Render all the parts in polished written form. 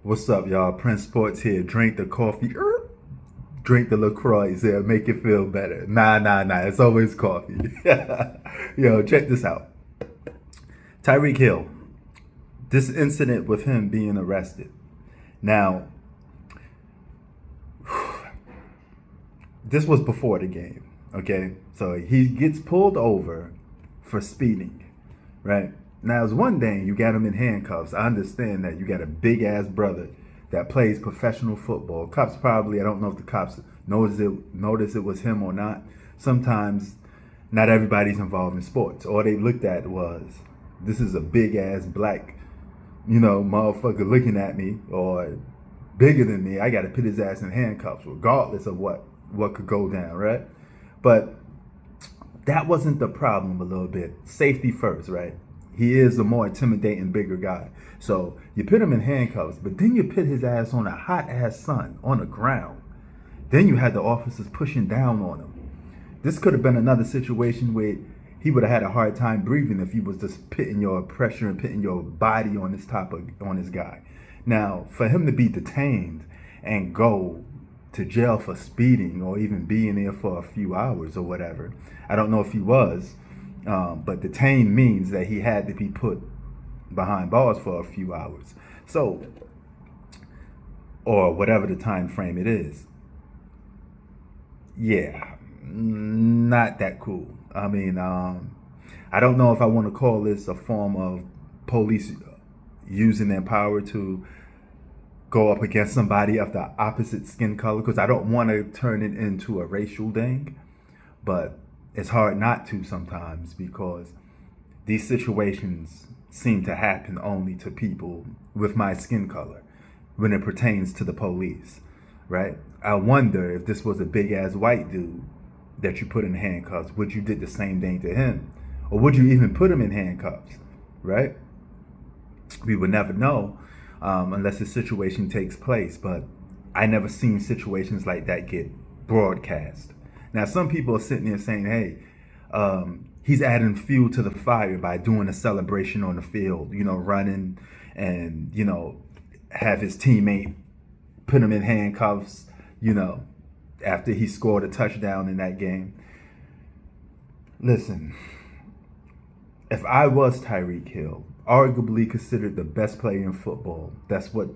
What's up, y'all? Prince Sports here. Drink the coffee. Drink the LaCroix. Yeah, make it feel better. Nah. It's always coffee. Yo, check this out. Tyreek Hill. This incident with him being arrested. Now, this was before the game. Okay, so he gets pulled over for speeding. Right now, it's one thing you got him in handcuffs. I understand that you got a big ass brother that plays professional football. Cops probably, I don't know if the cops noticed it was him or not. Sometimes not everybody's involved in sports. All they looked at was, this is a big ass black, motherfucker looking at me, or bigger than me. I got to put his ass in handcuffs regardless of what could go down, right? But that wasn't the problem a little bit. Safety first, right? He is a more intimidating, bigger guy. So you put him in handcuffs, but then you put his ass on a hot ass sun on the ground. Then you had the officers pushing down on him. This could have been another situation where he would have had a hard time breathing if you was just putting your pressure and putting your body on this guy. Now, for him to be detained and go to jail for speeding or even being there for a few hours or whatever, I don't know if he was, but detained means that he had to be put behind bars for a few hours. So, or whatever the time frame it is. Yeah, not that cool. I mean, I don't know if I want to call this a form of police using their power to go up against somebody of the opposite skin color, because I don't want to turn it into a racial thing, but it's hard not to sometimes, because these situations seem to happen only to people with my skin color when it pertains to the police, right? I wonder if this was a big ass white dude that you put in handcuffs, would you did the same thing to him? Or would you even put him in handcuffs, right? We would never know unless a situation takes place, but I never seen situations like that get broadcast. Now, some people are sitting there saying, hey, he's adding fuel to the fire by doing a celebration on the field, running and, have his teammate put him in handcuffs, after he scored a touchdown in that game. Listen, if I was Tyreek Hill, arguably considered the best player in football, that's what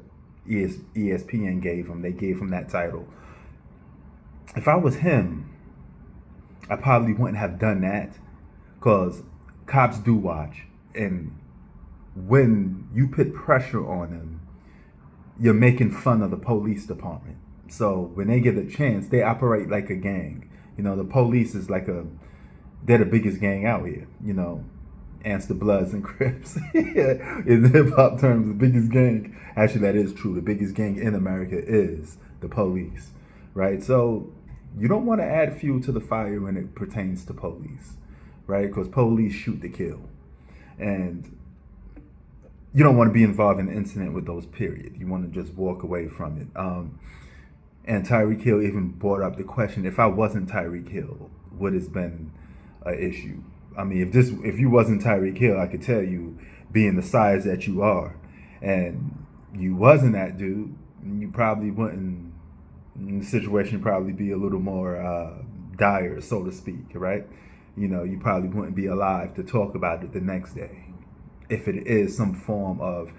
ESPN gave him. They gave him that title. If I was him, I probably wouldn't have done that, because cops do watch. And when you put pressure on them, you're making fun of the police department. So when they get a chance, they operate like a gang. The police is they're the biggest gang out here, Ants the Bloods and Crips. In hip hop terms, the biggest gang. Actually, that is true. The biggest gang in America is the police, right? So you don't want to add fuel to the fire when it pertains to police, right? Because police shoot to kill. And you don't want to be involved in an incident with those, period. You want to just walk away from it. And Tyreek Hill even brought up the question, if I wasn't Tyreek Hill, would have been an issue? I mean, if you wasn't Tyreek Hill, I could tell you, being the size that you are, and you wasn't that dude, you probably wouldn't, the situation probably be a little more dire, so to speak, right? You probably wouldn't be alive to talk about it the next day, if it is some form of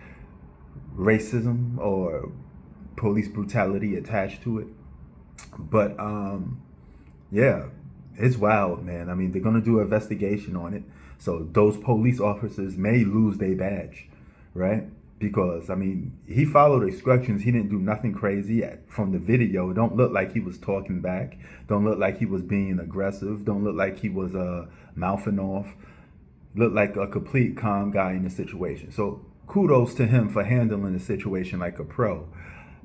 racism or police brutality attached to it. But yeah, it's wild, man. I mean, they're gonna do an investigation on it, so those police officers may lose their badge, right? Because I mean, he followed instructions. He didn't do nothing crazy. From the video, it don't look like he was talking back. Don't look like he was being aggressive. Don't look like he was mouthing off. Looked like a complete calm guy in the situation. So kudos to him for handling the situation like a pro.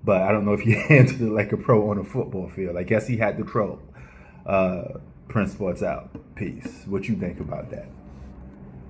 But I don't know if he handled it like a pro on a football field. I guess he had the troll. Prince Sports out. Peace. What you think about that?